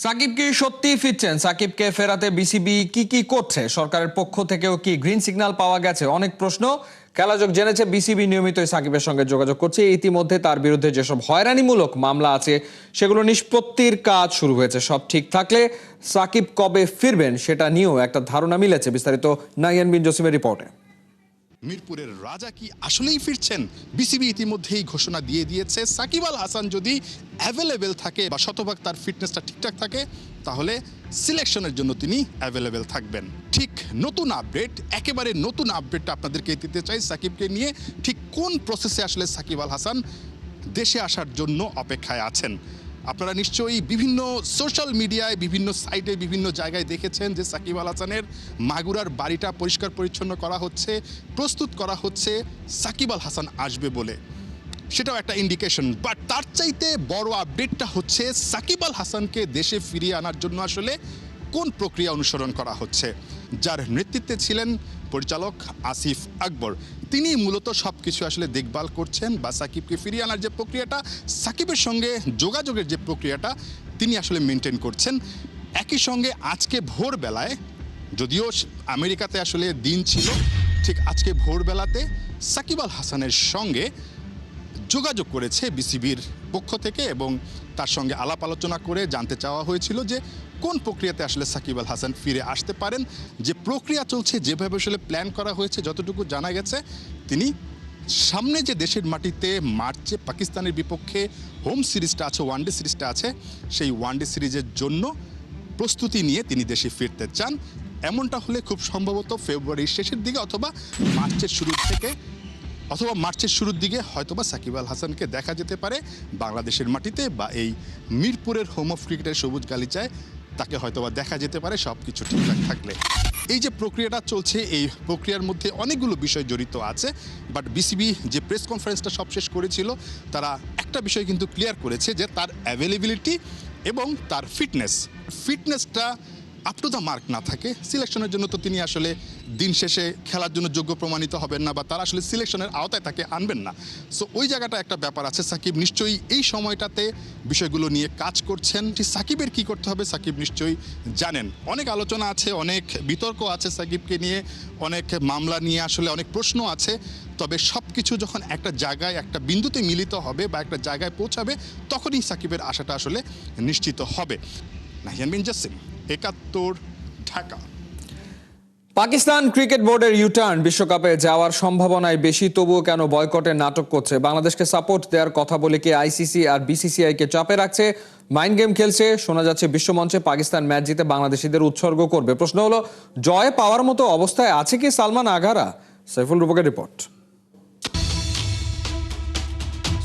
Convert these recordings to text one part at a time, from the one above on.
সাকিব কি সত্যিই ফিরছেন? সাকিবকে ফেরাতে বিসিবি কি কি করছে? সরকারের পক্ষ থেকেও কি গ্রিন সিগন্যাল পাওয়া গেছে? অনেক প্রশ্ন। খেলাযোগ জেনেছে বিসিবি নিয়মিতই সাকিবের সঙ্গে যোগাযোগ করছে। ইতিমধ্যে তার বিরুদ্ধে যেসব হয়রানিমূলক মামলা আছে সেগুলো নিষ্পত্তির কাজ শুরু হয়েছে। সব ঠিক থাকলে সাকিব কবে ফিরবেন সেটা নিয়েও একটা ধারণা মিলেছে। বিস্তারিত নাইয়ান বিন জসিমের রিপোর্টে। মিরপুরের রাজা কি আসলেই ফিরছেন? বিসিবি ইতিমধ্যেই ঘোষণা দিয়ে দিয়েছে সাকিব আল হাসান যদি অ্যাভেলেবেল থাকে বা শতভাগ তার ফিটনেসটা ঠিকঠাক থাকে তাহলে সিলেকশনের জন্য তিনি অ্যাভেলেবেল থাকবেন। ঠিক নতুন আপডেট, একেবারে নতুন আপডেটটা আপনাদেরকে দিতে চাই সাকিবকে নিয়ে। ঠিক কোন প্রসেসে আসলে সাকিব আল হাসান দেশে আসার জন্য অপেক্ষায় আছেন? আপনারা নিশ্চয়ই বিভিন্ন সোশ্যাল মিডিয়ায়, বিভিন্ন সাইটে, বিভিন্ন জায়গায় দেখেছেন যে সাকিব আল হাসানের মাগুরার বাড়িটা পরিষ্কার পরিচ্ছন্ন করা হচ্ছে, প্রস্তুত করা হচ্ছে সাকিব আল হাসান আসবে বলে। সেটাও একটা ইন্ডিকেশন, বাট তার চাইতে বড় আপডেটটা হচ্ছে সাকিব আল হাসানকে দেশে ফিরিয়ে আনার জন্য আসলে কোন প্রক্রিয়া অনুসরণ করা হচ্ছে। যার নেতৃত্বে ছিলেন পরিচালক আসিফ আকবর, তিনি মূলত সব কিছু আসলে দেখভাল করছেন বা সাকিবকে ফিরিয়ে আনার যে প্রক্রিয়াটা, সাকিবের সঙ্গে যোগাযোগের যে প্রক্রিয়াটা তিনি আসলে মেনটেন করছেন। একই সঙ্গে আজকে ভোরবেলায়, যদিও আমেরিকাতে আসলে দিন ছিল, ঠিক আজকে ভোরবেলাতে সাকিব আল হাসানের সঙ্গে যোগাযোগ করেছে বিসিবির পক্ষ থেকে এবং তার সঙ্গে আলাপ আলোচনা করে জানতে চাওয়া হয়েছিল যে কোন প্রক্রিয়াতে আসলে সাকিব আল হাসান ফিরে আসতে পারেন। যে প্রক্রিয়া চলছে, যেভাবে আসলে প্ল্যান করা হয়েছে, যতটুকু জানা গেছে তিনি সামনে যে দেশের মাটিতে মার্চে পাকিস্তানের বিপক্ষে হোম সিরিজটা আছে, ওয়ানডে সিরিজটা আছে, সেই ওয়ানডে সিরিজের জন্য প্রস্তুতি নিয়ে তিনি দেশে ফিরতে চান। এমনটা হলে খুব সম্ভবত ফেব্রুয়ারির শেষের দিকে অথবা মার্চের শুরুর দিকে হয়তোবা সাকিব আল হাসানকে দেখা যেতে পারে বাংলাদেশের মাটিতে বা এই মিরপুরের হোম অফ ক্রিকেটের সবুজ গালিচায় তাকে হয়তোবা দেখা যেতে পারে সব কিছু ঠিকঠাক থাকলে। এই যে প্রক্রিয়াটা চলছে, এই প্রক্রিয়ার মধ্যে অনেকগুলো বিষয় জড়িত আছে, বাট বিসিবি যে প্রেস কনফারেন্সটা সবশেষ করেছিল তারা একটা বিষয় কিন্তু ক্লিয়ার করেছে যে তার অ্যাভেলেবিলিটি এবং তার ফিটনেসটা আপ টু দ্য মার্ক না থাকে, সিলেকশনের জন্য তো তিনি আসলে দিন শেষে খেলার জন্য যোগ্য প্রমাণিত হবেন না বা তারা আসলে সিলেকশনের আওতায় তাকে আনবেন না। সো ওই জায়গাটা একটা ব্যাপার আছে। সাকিব নিশ্চয়ই এই সময়টাতে বিষয়গুলো নিয়ে কাজ করছেন। সাকিবের কি করতে হবে সাকিব নিশ্চয়ই জানেন। অনেক আলোচনা আছে, অনেক বিতর্ক আছে সাকিবকে নিয়ে, অনেক মামলা নিয়ে আসলে অনেক প্রশ্ন আছে। তবে সব কিছু যখন একটা জায়গায়, একটা বিন্দুতে মিলিত হবে বা একটা জায়গায় পৌঁছাবে, তখনই সাকিবের আশাটা আসলে নিশ্চিত হবে। নাহিয়ান বিন জসিম, ৭১, ঢাকা। পাকিস্তান ক্রিকেট বোর্ডের ইউটার্ন বিশ্বকাপে যাওয়ার সম্ভাবনায় বেশি, তবুও কেন বয়কটের নাটক করছে? বাংলাদেশকে সাপোর্ট দেওয়ার কথা বলে কি আইসিসি আর বিসিসিআই কে চাপে রাখছে? মাইন্ড গেম খেলছে? শোনা যাচ্ছে বিশ্বমঞ্চে পাকিস্তান ম্যাচ জিতে বাংলাদেশিদের উৎসর্গ করবে। প্রশ্ন হলো, জয় পাওয়ার মতো অবস্থায় আছে কি সালমান আগারা? সাইফুল রূপকের রিপোর্ট।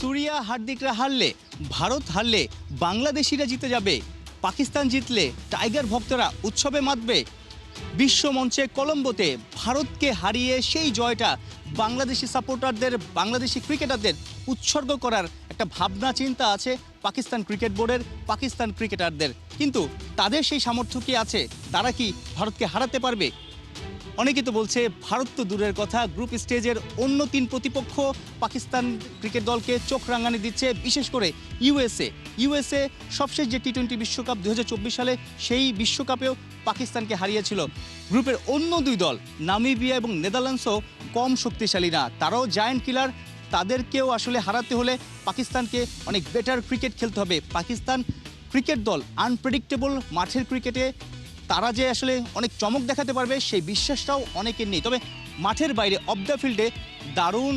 সুরিয়া হার্দিকরা হারলে, ভারত হারলে বাংলাদেশিরা জিতে যাবে, পাকিস্তান জিতলে টাইগার ভক্তরা উৎসবে মাতবে। বিশ্বমঞ্চে কলম্বোতে ভারতকে হারিয়ে সেই জয়টা বাংলাদেশি সাপোর্টারদের, বাংলাদেশি ক্রিকেটারদের উৎসর্গ করার একটা ভাবনা চিন্তা আছে পাকিস্তান ক্রিকেট বোর্ডের, পাকিস্তান ক্রিকেটারদের। কিন্তু তাদের সেই সামর্থ্য কি আছে? তারা কি ভারতকে হারাতে পারবে? অনেকে তো বলছে ভারত তো দূরের কথা, গ্রুপ স্টেজের অন্য ৩ প্রতিপক্ষ পাকিস্তান ক্রিকেট দলকে চোখ রাঙানি দিচ্ছে। বিশেষ করে ইউএসএ সবশেষ যে টি-20 বিশ্বকাপ ২০২৪ সালে, সেই বিশ্বকাপেও পাকিস্তানকে হারিয়েছিল। গ্রুপের অন্য ২ দল নামিবিয়া এবং নেদারল্যান্ডসও কম শক্তিশালী না, তারাও জায়ান্ট কিলার। তাদেরকেও আসলে হারাতে হলে পাকিস্তানকে অনেক বেটার ক্রিকেট খেলতে হবে। পাকিস্তান ক্রিকেট দল আনপ্রেডিক্টেবল, মাঠের ক্রিকেটে তারা যে আসলে অনেক চমক দেখাতে পারবে সেই বিশ্বাসটাও অনেকের নেই। তবে মাঠের বাইরে অফ দ্য ফিল্ডে দারুণ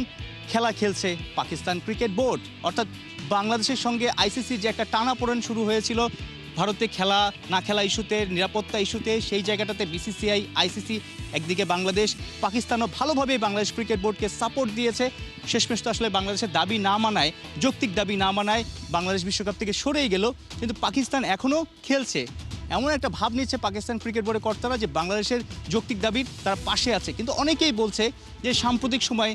খেলা খেলছে পাকিস্তান ক্রিকেট বোর্ড। অর্থাৎ বাংলাদেশের সঙ্গে আইসিসির যে একটা টানাপোড়েন শুরু হয়েছিল ভারতে খেলা না খেলা ইস্যুতে, নিরাপত্তা ইস্যুতে, সেই জায়গাটাতে বিসিসিআই, আইসিসি একদিকে, বাংলাদেশ, পাকিস্তানও ভালোভাবেই বাংলাদেশ ক্রিকেট বোর্ডকে সাপোর্ট দিয়েছে। শেষমেশ তো আসলে বাংলাদেশের দাবি না মানায়, যৌক্তিক দাবি না মানায় বাংলাদেশ বিশ্বকাপ থেকে সরেই গেল। কিন্তু পাকিস্তান এখনও খেলছে, এমন একটা ভাব নিচ্ছে পাকিস্তান ক্রিকেট বোর্ডের কর্তারা যে বাংলাদেশের যৌক্তিক দাবির তারা পাশে আছে। কিন্তু অনেকেই বলছে যে সাম্প্রতিক সময়ে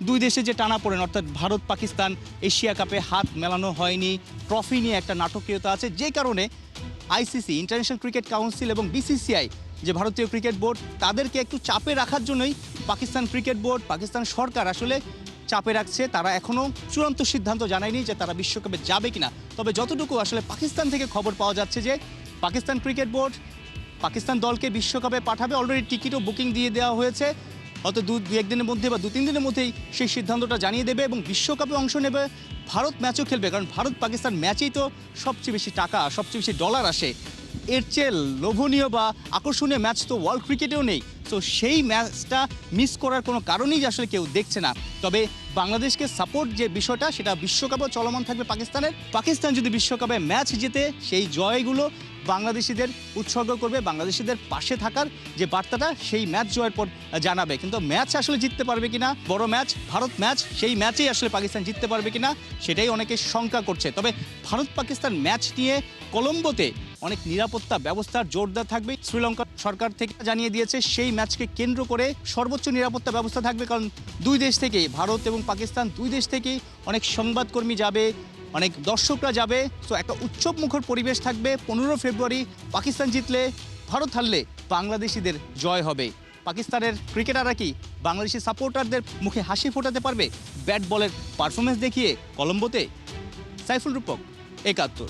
দুই দেশে যে টানাপোড়েন, অর্থাৎ ভারত পাকিস্তান এশিয়া কাপে হাত মেলানো হয়নি, ট্রফি নিয়ে একটা নাটকীয়তা আছে, যে কারণে আইসিসি, ইন্টারন্যাশনাল ক্রিকেট কাউন্সিল এবং বিসিসিআই যে ভারতীয় ক্রিকেট বোর্ড, তাদেরকে একটু চাপে রাখার জন্যই পাকিস্তান ক্রিকেট বোর্ড, পাকিস্তান সরকার আসলে চাপে রাখছে। তারা এখনও চূড়ান্ত সিদ্ধান্ত জানায়নি যে তারা বিশ্বকাপে যাবে কিনা। তবে যতটুকু আসলে পাকিস্তান থেকে খবর পাওয়া যাচ্ছে যে পাকিস্তান ক্রিকেট বোর্ড পাকিস্তান দলকে বিশ্বকাপে পাঠাবে, অলরেডি টিকিটও বুকিং দিয়ে দেওয়া হয়েছে। হয়তো দু একদিনের মধ্যে বা 2-3 দিনের মধ্যেই সেই সিদ্ধান্তটা জানিয়ে দেবে এবং বিশ্বকাপে অংশ নেবে। ভারত ম্যাচও খেলবে, কারণ ভারত পাকিস্তান ম্যাচেই তো সবচেয়ে বেশি টাকা, সবচেয়ে বেশি ডলার আসে। এর চেয়ে লোভনীয় বা আকর্ষণীয় ম্যাচ তো ওয়ার্ল্ড ক্রিকেটেও নেই। তো সেই ম্যাচটা মিস করার কোনো কারণেই আসলে কেউ দেখছে না। তবে বাংলাদেশকে সাপোর্ট যে বিষয়টা, সেটা বিশ্বকাপেও চলমান থাকবে পাকিস্তানের। পাকিস্তান যদি বিশ্বকাপে ম্যাচ জেতে, সেই জয়গুলো বাংলাদেশিদের উৎসর্গ করবে, বাংলাদেশিদের পাশে থাকার যে বার্তাটা সেই ম্যাচ জয়ের পর জানাবে। কিন্তু ম্যাচ আসলে জিততে পারবে কিনা, বড় ম্যাচ ভারত ম্যাচ, সেই ম্যাচেই আসলে পাকিস্তান জিততে পারবে কিনা সেটাই অনেকে শঙ্কা করছে। তবে ভারত পাকিস্তান ম্যাচ নিয়ে কলম্বোতে অনেক নিরাপত্তা ব্যবস্থার জোরদার থাকবে। শ্রীলঙ্কা সরকার থেকে জানিয়ে দিয়েছে সেই ম্যাচকে কেন্দ্র করে সর্বোচ্চ নিরাপত্তা ব্যবস্থা থাকবে, কারণ দুই দেশ থেকেই, ভারত এবং পাকিস্তান দুই দেশ থেকেই অনেক সংবাদকর্মী যাবে, অনেক দর্শকরা যাবে। তো একটা উৎসবমুখর পরিবেশ থাকবে। 15 ফেব্রুয়ারি পাকিস্তান জিতলে, ভারত হারলে বাংলাদেশিদের জয় হবে। পাকিস্তানের ক্রিকেটাররা কি বাংলাদেশি সাপোর্টারদের মুখে হাসি ফোটাতে পারবে ব্যাট বলের পারফরমেন্স দেখিয়ে কলম্বোতে? সাইফুল রূপক, 71।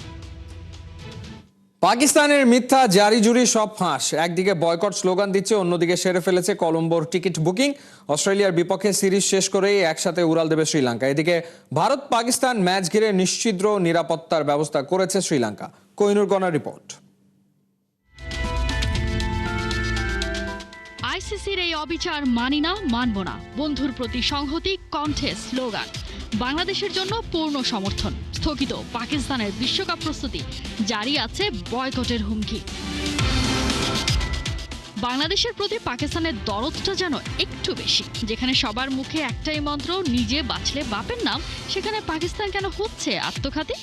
পাকিস্তানের মিথ্যা জারি জুরি সব ফাঁস। একদিকে বয়কট স্লোগান দিচ্ছে, অন্যদিকে সেরে ফেলেছে কলম্বোর টিকিট বুকিং। অস্ট্রেলিয়ার বিপক্ষে সিরিজ শেষ করেই একসাথে উড়াল দেবে শ্রীলঙ্কা। এদিকে ভারত পাকিস্তান ম্যাচ ঘিরে নিশ্ছিদ্র নিরাপত্তার ব্যবস্থা করেছে শ্রীলঙ্কা। কোহিনুর গনার রিপোর্ট। আইসিসির এই অবিচার মানি না, মানব না। বন্ধুর প্রতি সংহতি কণ্ঠে স্লোগান। বাংলাদেশের জন্য পূর্ণ সমর্থন। স্থগিত পাকিস্তানের বিশ্বকাপ প্রস্তুতি। জারি আছে বয়কটের হুমকি। বাংলাদেশের প্রতি পাকিস্তানের দরদটা যেন একটু বেশি। যেখানে সবার মুখে একটাই মন্ত্র, নিজে বাঁচলে বাপের নাম, সেখানে পাকিস্তান কেন হচ্ছে আত্মঘাতী?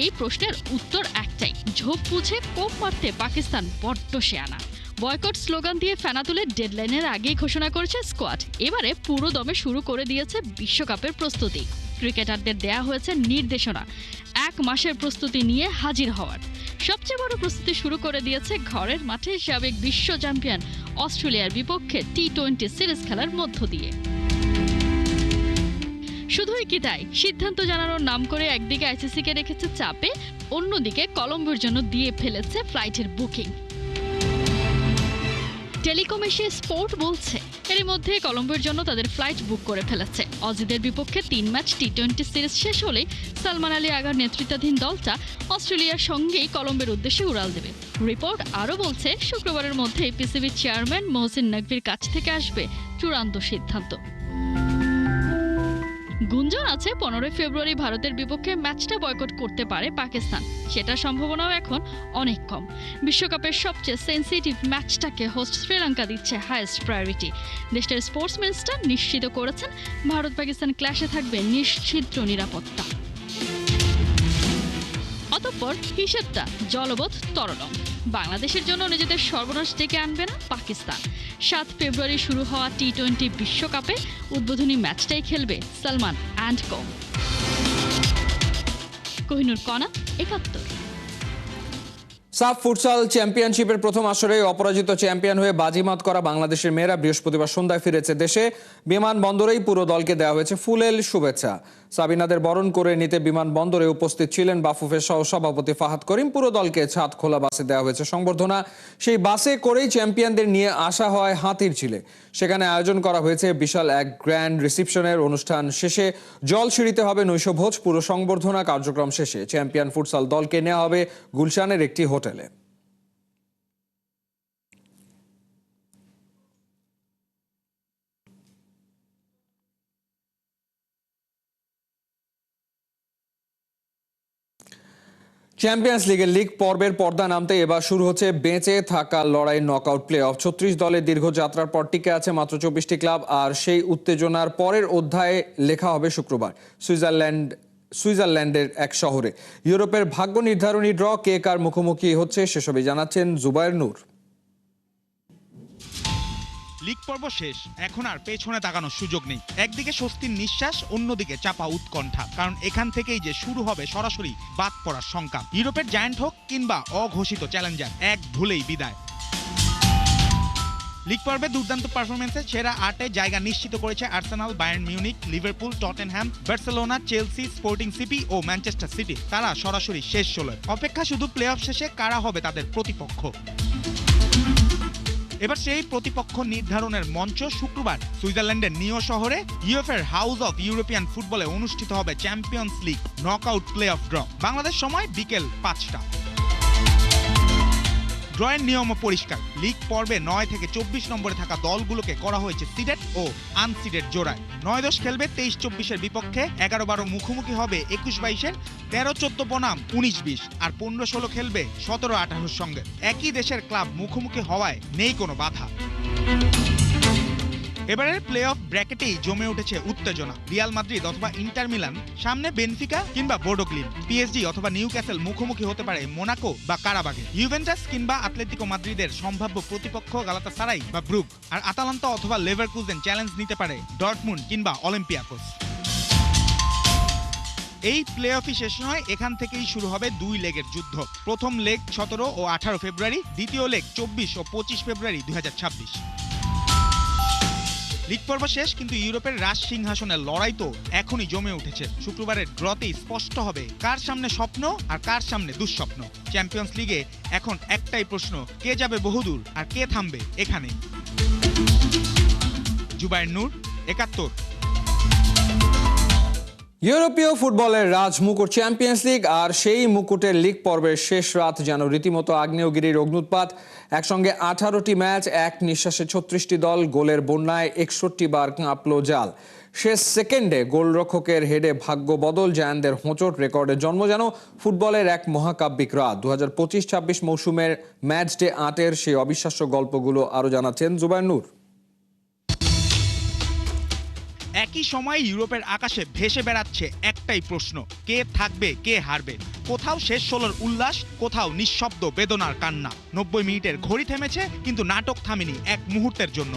এই প্রশ্নের উত্তর একটাই, ঝোপ বুঝে কোপ মারতে পাকিস্তান বড্ড শেয়ানা। বয়কট স্লোগান দিয়ে ফেনা তুলে ডেডলাইনের আগেই ঘোষণা করেছে স্কোয়াড। এবারে পুরো দমে শুরু করে দিয়েছে বিশ্বকাপের প্রস্তুতি। ক্রিকেটারদের দেয়া হয়েছে নির্দেশনা 1 মাসের প্রস্তুতি নিয়ে হাজির হওয়ার। সবচেয়ে বড় প্রস্তুতি শুরু করে দিয়েছে ঘরের মাঠে সাবেক বিশ্ব চ্যাম্পিয়ন অস্ট্রেলিয়ার বিপক্ষে টি-20 সিরিজ খেলার মধ্য দিয়ে। শুধুই কি তাই, সিদ্ধান্ত জানানোর নাম করে একদিকে আইসিসিকে রেখেছে চাপে, অন্যদিকে কলম্বোর জন্য দিয়ে ফেলেছে ফ্লাইটের বুকিং। টেলিকম এশিয়া স্পোর্ট বলছে এর মধ্যে কলম্বোর জন্য তাদের ফ্লাইট বুক করে ফেলেছে। অজিদের বিপক্ষে 3 ম্যাচ টি-20 সিরিজ শেষ হলেই সালমান আলী আগার নেতৃত্বাধীন দলটা অস্ট্রেলিয়ার সঙ্গেই কলম্বের উদ্দেশ্যে উড়াল দেবে। রিপোর্ট আরও বলছে শুক্রবারের মধ্যে পিসিবি চেয়ারম্যান মোহসিন নকভির কাছ থেকে আসবে চূড়ান্ত সিদ্ধান্ত। গুঞ্জন আছে 15 ফেব্রুয়ারি ভারতের বিপক্ষে ম্যাচটা বয়কট করতে পারে পাকিস্তান। সেটা সম্ভাবনাও এখন অনেক কম। বিশ্বকাপের সবচেয়ে সেন্সিটিভ ম্যাচটাকে হোস্ট শ্রীলঙ্কা দিচ্ছে হাইয়েস্ট প্রায়োরিটি। দেশটির স্পোর্টস মিনিস্টার নিশ্চিত করেছেন ভারত পাকিস্তান ক্ল্যাশে থাকবে নিশ্চিদ্র নিরাপত্তা। অতঃপর হিসেবটা জলবৎ তরলং। বাংলাদেশের জন্য নিজেদের সর্বনাশ ডেকে আনবে না পাকিস্তান। 7 ফেব্রুয়ারি শুরু হওয়া টি-20 বিশ্বকাপে উদ্বোধনী ম্যাচটাই খেলবে সালমান অ্যান্ড কো। কোহিনুর কণা, 71। সাফ ফুটসাল চ্যাম্পিয়নশিপের প্রথম আসরে অপরাজিত চ্যাম্পিয়ন হয়ে বাজিমাত করা বাংলাদেশের মেয়েরা বৃহস্পতিবার সন্ধ্যায় ফিরেছে দেশে। বিমানবন্দরেই পুরো দলকে দেওয়া হয়েছে ফুলেল শুভেচ্ছা। সাবিনাদের বরণ করে নিতে বিমানবন্দরে উপস্থিত ছিলেন বাফুফের সহ সভাপতি ফাহাদ করিম। পুরো দলকে ছাদ খোলা বাসে দেওয়া হয়েছে সংবর্ধনা। সেই বাসে করেই চ্যাম্পিয়নদের নিয়ে আসা হয় হাতিরঝিলে। সেখানে আয়োজন করা হয়েছে বিশাল এক গ্র্যান্ড রিসেপশনের। অনুষ্ঠান শেষে জলসিঁড়িতে হবে নৈশভোজ। পুরো সংবর্ধনা কার্যক্রম শেষে চ্যাম্পিয়ন ফুটসাল দলকে নেওয়া হবে গুলশানের একটি হোটেলে। চ্যাম্পিয়ন্স লিগের লিগ পর্বের পর্দা নামতে এবার শুরু হচ্ছে বেঁচে থাকা লড়াই নকআউট প্লে অফ। 36 দলের দীর্ঘ যাত্রার পর টিকে আছে মাত্র 24টি ক্লাব। আর সেই উত্তেজনার পরের অধ্যায়ে লেখা হবে শুক্রবার সুইজারল্যান্ডের এক শহরে। ইউরোপের ভাগ্য নির্ধারণী ড্র, কে কার মুখোমুখি হচ্ছে সেসবই জানাচ্ছেন জুবায়ের নূর। লিগ পর্ব শেষ, এখন আর পেছনে তাকানোর সুযোগ নেই। একদিকে স্বস্তির নিঃশ্বাস, অন্যদিকে চাপা উৎকণ্ঠা, কারণ এখান থেকেই যে শুরু হবে সরাসরি বাদ পড়ার শঙ্কা। ইউরোপের জায়ান্ট হোক কিংবা অঘোষিত চ্যালেঞ্জার, এক ভুলেই বিদায়। লিগ পর্বে দুর্দান্ত পারফরমেন্সে সেরা 8-এ জায়গা নিশ্চিত করেছে Arsenal, Bayern Munich, Liverpool, Tottenham, Barcelona, Chelsea, Sporting CP ও ম্যানচেস্টার সিটি। তারা সরাসরি শেষ 16। অপেক্ষা শুধু প্লে অফ শেষে কারা হবে তাদের প্রতিপক্ষ। এবার সেই প্রতিপক্ষ নির্ধারণের মঞ্চ শুক্রবার সুইজারল্যান্ডের নিও শহরে ইউএফএর হাউস অফ ইউরোপিয়ান ফুটবলে অনুষ্ঠিত হবে champions league knockout play of draw. Bangladesh সময় বিকেল 5টা। ড্রয়ের নিয়মও পরিষ্কার। লিগ পর্বে 9 থেকে 24 নম্বরে থাকা দলগুলোকে করা হয়েছে সিডেড ও আনসিডেড জোড়ায়। 9-10 খেলবে 23-24-এর বিপক্ষে, 11-12 মুখোমুখি হবে 21-22-এর, 13-14 বনাম 19-20 আর 15-16 খেলবে 17-18-এর সঙ্গে। একই দেশের ক্লাব মুখোমুখি হওয়ায় নেই কোনো বাধা। এবারের প্লে অফ ব্র্যাকেটেই জমে উঠেছে উত্তেজনা। রিয়াল মাদ্রিদ অথবা ইন্টার মিলান, সামনে বেনফিকা কিংবা বোর্ডো গ্লিম। পিএসজি অথবা নিউক্যাসল মুখোমুখি হতে পারে মোনাকো বা কারাবাগে। ইউভেন্টাস কিংবা আতলেতিকো মাদ্রিদের সম্ভাব্য প্রতিপক্ষ গালাতাসারাই বা ব্রুগ। আর আতালান্তা অথবা লেভারকুজেন চ্যালেঞ্জ নিতে পারে ডর্টমুন্ড কিংবা অলিম্পিয়াকোস। এই প্লে অফই শেষ নয়, এখান থেকেই শুরু হবে 2 লেগের যুদ্ধ। প্রথম লেগ 17 ও 18 ফেব্রুয়ারি, দ্বিতীয় লেগ 24 ও 25 ফেব্রুয়ারি 2026। লিগ পর্ব শেষ, কিন্তু ইউরোপের রাজ সিংহাসনের লড়াই তো এখনই জমে উঠেছে। শুক্রবারের ড্রতেই স্পষ্ট হবে কার সামনে স্বপ্ন আর কার সামনে দুঃস্বপ্ন। চ্যাম্পিয়ন্স লিগে এখন একটাই প্রশ্ন, কে যাবে বহুদূর আর কে থামবে এখানে। জুবায়ের নূর, 71। ইউরোপীয় ফুটবলের রাজমুকুট চ্যাম্পিয়ন্স লিগ, আর সেই মুকুটের লিগ পর্বের শেষ রাত যেন রীতিমতো আগ্নেয়গিরির অগ্নুৎপাত। একসঙ্গে 18টি ম্যাচ, এক নিঃশ্বাসে 36টি দল, গোলের বন্যায় 61 বার কাঁপল জাল। শেষ সেকেন্ডে গোলরক্ষকের হেডে ভাগ্য বদল, জায়ানদের হোঁচট, রেকর্ডের জন্ম যেন ফুটবলের এক মহাকাব্যিক রাত। 2025-26 মৌসুমের ম্যাচ ডে 8-এর সেই অবিশ্বাস্য গল্পগুলো আরও জানাচ্ছেন জুবায়ের নূর। একই সময় ইউরোপের আকাশে ভেসে বেড়াচ্ছে একটাই প্রশ্ন, কে থাকবে কে হারবে। কোথাও শেষ 16-র উল্লাস, কোথাও নিঃশব্দ বেদনার কান্না। 90 মিনিটের ঘড়ি থেমেছে, কিন্তু নাটক থামেনি এক মুহূর্তের জন্য।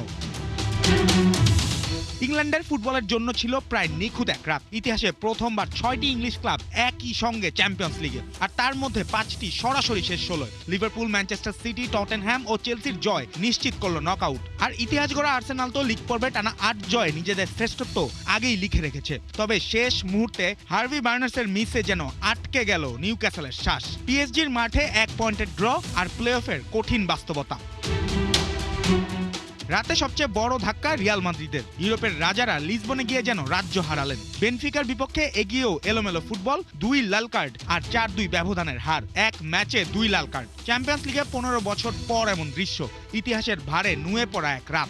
ইংল্যান্ডের ফুটবলের জন্য ছিল প্রায় নিখুঁত এক রাত। ইতিহাসে প্রথমবার 6টি ইংলিশ ক্লাব একই সঙ্গে চ্যাম্পিয়ন্স লিগে, আর তার মধ্যে 5টি সরাসরি শেষ 16। লিভারপুল, ম্যানচেস্টার সিটি, টটেনহ্যাম ও চেলসির জয় নিশ্চিত করলো নকআউট। আর ইতিহাস গড়া আর্সেনাল তো লিগ পর্বে টানা 8 জয়ে নিজেদের শ্রেষ্ঠত্ব আগেই লিখে রেখেছে। তবে শেষ মুহূর্তে হার্ভি বার্নার্সের মিসে যেন আটকে গেল নিউক্যাসলের শ্বাস। পিএসজির মাঠে 1 পয়েন্টের ড্র আর প্লে অফের কঠিন বাস্তবতা। রাতে সবচেয়ে বড় ধাক্কা রিয়াল মাদ্রিদের। ইউরোপের রাজারা লিসবনে গিয়ে যেন রাজ্য হারালেন। বেনফিকার বিপক্ষে এগিয়েও এলোমেলো ফুটবল, 2 লাল কার্ড আর 4-2 ব্যবধানের হার। এক ম্যাচে 2 লাল কার্ড। চ্যাম্পিয়ন্স লিগে 15 বছর পর এমন দৃশ্য, ইতিহাসের ভারে নুয়ে পড়া এক রাত।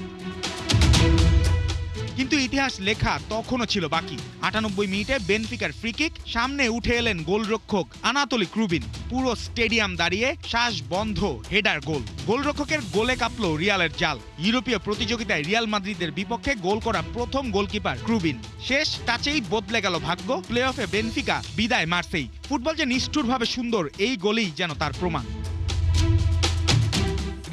কিন্তু ইতিহাস লেখা তখনও ছিল বাকি। 98 মিনিটে বেনফিকার ফ্রিকিক, সামনে উঠে এলেন গোলরক্ষক আনাতোলি ক্রুবিন। পুরো স্টেডিয়াম দাঁড়িয়ে, শ্বাস বন্ধ, হেডার গোল। গোলরক্ষকের গোলে কাঁপল রিয়ালের জাল। ইউরোপীয় প্রতিযোগিতায় রিয়াল মাদ্রিদের বিপক্ষে গোল করা প্রথম গোলকিপার ক্রুবিন। শেষ টাচেই বদলে গেল ভাগ্য। প্লে অফে বেনফিকা বিদায় মার্সেই। ফুটবল যে নিষ্ঠুরভাবে সুন্দর, এই গোলেই যেন তার প্রমাণ।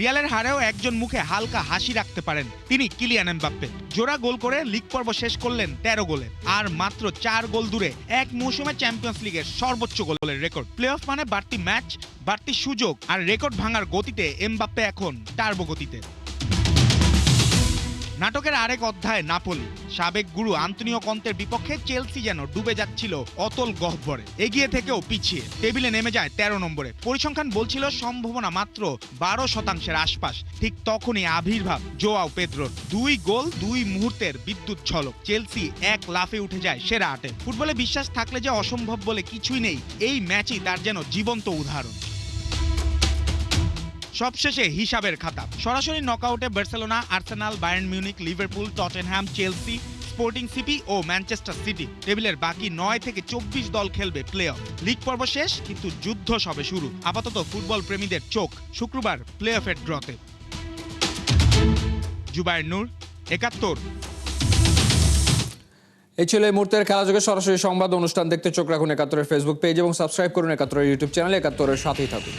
রিয়ালের হারেও একজন মুখে হালকা হাসি রাখতে পারেন, তিনি কিলিয়ান এমবাপ্পে। জোড়া গোল করে লিগ পর্ব শেষ করলেন 13 গোলে, আর মাত্র 4 গোল দূরে এক মৌসুমে চ্যাম্পিয়ন্স লিগের সর্বোচ্চ গোলের রেকর্ড। প্লে অফ মানে বাড়তি ম্যাচ, বাড়তি সুযোগ আর রেকর্ড ভাঙার গতিতে এমবাপ্পে এখন টার্বো গতিতে। নাটকের আরেক অধ্যায় নাপোলি। সাবেক গুরু আন্তোনিও কন্তের বিপক্ষে চেলসি যেন ডুবে যাচ্ছিল অতল গহ্বরে। এগিয়ে থেকেও পিছিয়ে টেবিলে নেমে যায় 13 নম্বরে। পরিসংখ্যান বলছিল সম্ভাবনা মাত্র 12% আশপাশ। ঠিক তখনই আবির্ভাব জোয়াও পেদ্রোর। 2 গোল, 2 মুহূর্তের বিদ্যুৎ ঝলক। চেলসি এক লাফে উঠে যায় সেরা 8-এ। ফুটবলে বিশ্বাস থাকলে যে অসম্ভব বলে কিছুই নেই, এই ম্যাচই তার যেন জীবন্ত উদাহরণ। সবশেষে হিসাবের খাতা। সরাসরি নকআউটে Barcelona, Arsenal, Bayern Munich, Liverpool, Tottenham, Chelsea, Sporting CP ও ম্যানচেস্টার সিটি। টেবিলের বাকি 9 থেকে 24 দল খেলবে প্লে অফ। লিগ পর্ব শেষ, কিন্তু যুদ্ধ সবে শুরু। আপাতত ফুটবল প্রেমীদের চোখ শুক্রবার প্লে অফের ড্রতে। জুবায়ের নূর, 71। এই ছিল এই মুহূর্তের খেলাযোগের সরাসরি সংবাদ অনুষ্ঠান। দেখতে চোখ রাখুন 71-এর ফেসবুক পেজ এবং সাবস্ক্রাইব করুন 71-এর ইউটিউব চ্যানেল। 71-এর সাথেই থাকুন।